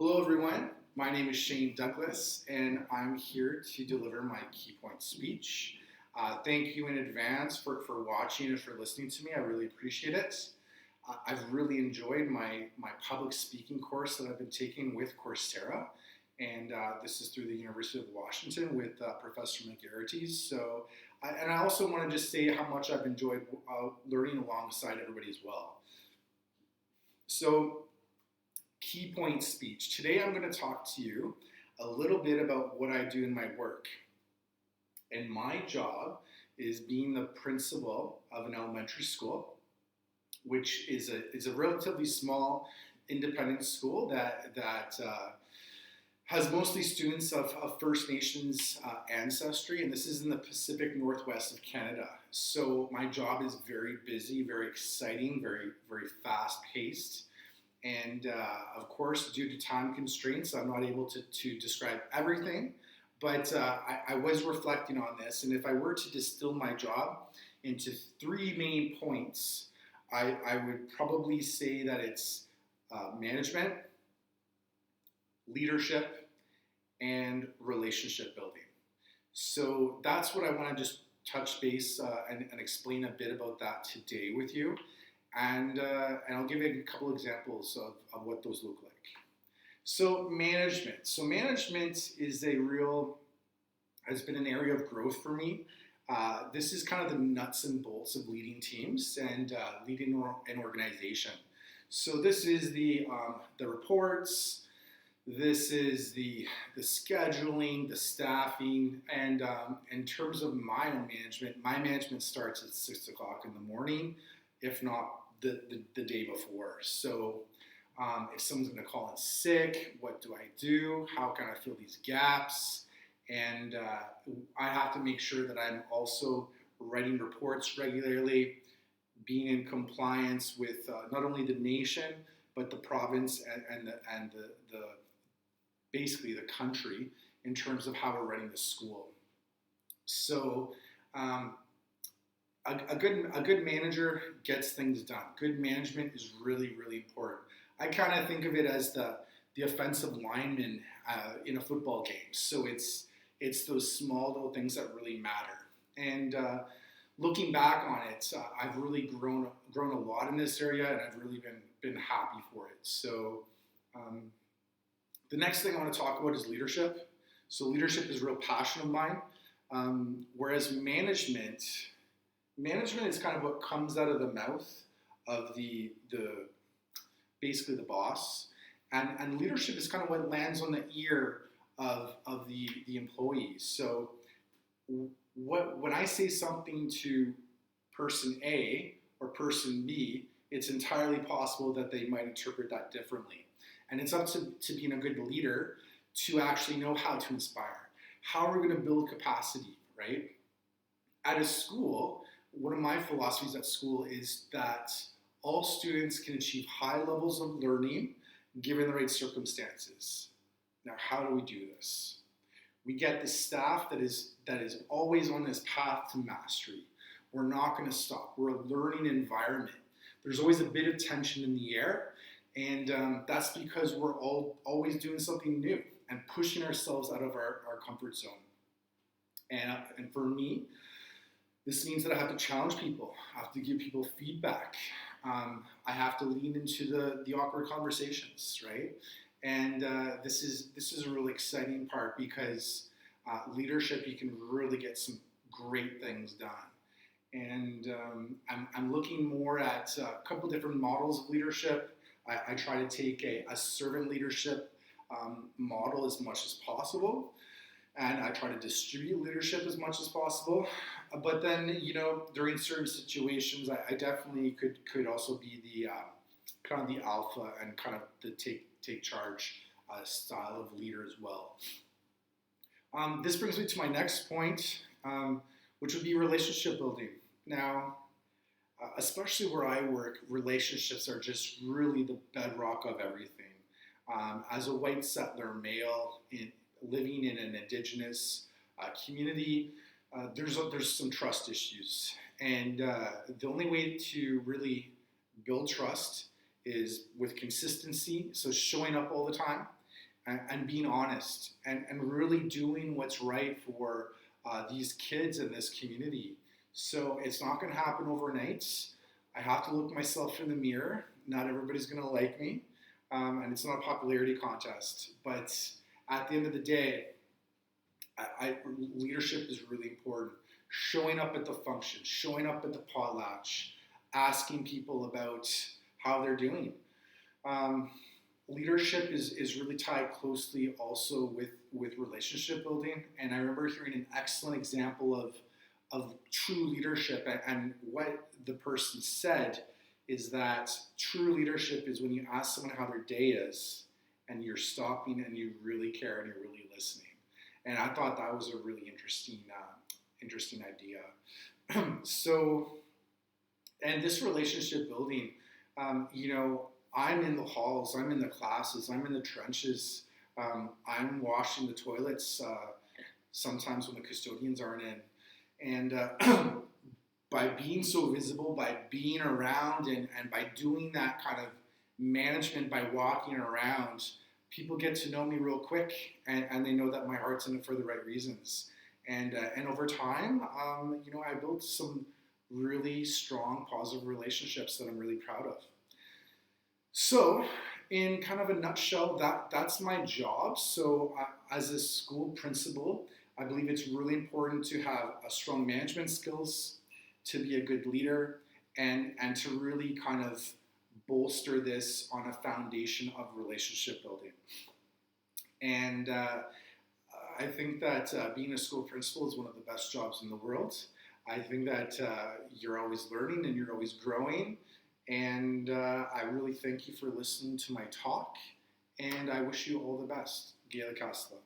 Hello, everyone. My name is Shane Douglas, and I'm here to deliver my Keypoint speech. Thank you in advance for watching and for listening to me. I really appreciate it. I've really enjoyed my public speaking course that I've been taking with Coursera, and this is through the University of Washington with Professor McGarity. And I also want to just say how much I've enjoyed learning alongside everybody as well. So, Key point speech. Today I'm going to talk to you a little bit about what I do in my work. And my job is being the principal of an elementary school, which is a relatively small independent school that has mostly students of First Nations ancestry, and this is in the Pacific Northwest of Canada. So my job is very busy, very exciting, very fast paced. And of course, due to time constraints, I'm not able to describe everything, but I was reflecting on this. And if I were to distill my job into three main points, I would probably say that it's management, leadership, and relationship building. So that's what I want to just touch base and explain a bit about that today with you. And I'll give you a couple examples of what those look like. So management. So management has been an area of growth for me. This is kind of the nuts and bolts of leading teams and leading an organization. So this is the reports, this is the scheduling, the staffing, and in terms of my own management, my management starts at 6 o'clock in the morning, if not the day before. So if someone's going to call in sick, what do I do? How can I fill these gaps? And I have to make sure that I'm also writing reports regularly, being in compliance with not only the nation, but the province and the basically the country in terms of how we're running the school. So a good manager gets things done. Good management is really, really important. I kind of think of it as the offensive lineman in a football game. So it's those small little things that really matter. And looking back on it, I've really grown a lot in this area, and I've really been happy for it. So the next thing I want to talk about is leadership. So leadership is a real passion of mine, whereas management is kind of what comes out of the mouth of the basically the boss, and leadership is kind of what lands on the ear of the employees. So when I say something to person A or person B, it's entirely possible that they might interpret that differently. And it's up to being a good leader to actually know how to inspire. How are we going to build capacity, right? At a school, one of my philosophies at school is that all students can achieve high levels of learning given the right circumstances. Now, how do we do this? We get the staff that is always on this path to mastery. We're not going to stop. We're a learning environment. There's always a bit of tension in the air, and that's because we're always doing something new and pushing ourselves out of our comfort zone. And for me, this means that I have to challenge people. I have to give people feedback. I have to lean into the awkward conversations, right? And this is a really exciting part because leadership, you can really get some great things done. And I'm looking more at a couple different models of leadership. I try to take a servant leadership model as much as possible. And I try to distribute leadership as much as possible. But then, during certain situations, I definitely could also be the kind of the alpha and kind of the take charge style of leader as well. This brings me to my next point, which would be relationship building. Now, especially where I work, relationships are just really the bedrock of everything. As a white settler male living in an Indigenous community, there's some trust issues, and the only way to really build trust is with consistency. So showing up all the time, and being honest and really doing what's right for these kids in this community. So it's not going to happen overnight. I have to look myself in the mirror. Not everybody's going to like me, and it's not a popularity contest. But at the end of the day, leadership is really important. Showing up at the function, showing up at the potlatch, asking people about how they're doing. Um, Leadership is really tied closely also with relationship building. And I remember hearing an excellent example of true leadership. And what the person said is that true leadership is when you ask someone how their day is and you're stopping and you really care and you're really listening. And I thought that was a really interesting idea. So, and this relationship building, I'm in the halls, I'm in the classes, I'm in the trenches, I'm washing the toilets sometimes when the custodians aren't in. And by being so visible, by being around and by doing that kind of management, by walking around, people get to know me real quick and they know that my heart's in it for the right reasons. And over time, I built some really strong, positive relationships that I'm really proud of. So, in kind of a nutshell, that's my job. So, as a school principal, I believe it's really important to have a strong management skills, to be a good leader, and to really kind of bolster this on a foundation of relationship building. And I think that being a school principal is one of the best jobs in the world. I think that you're always learning and you're always growing. And I really thank you for listening to my talk. And I wish you all the best. Gail Casla.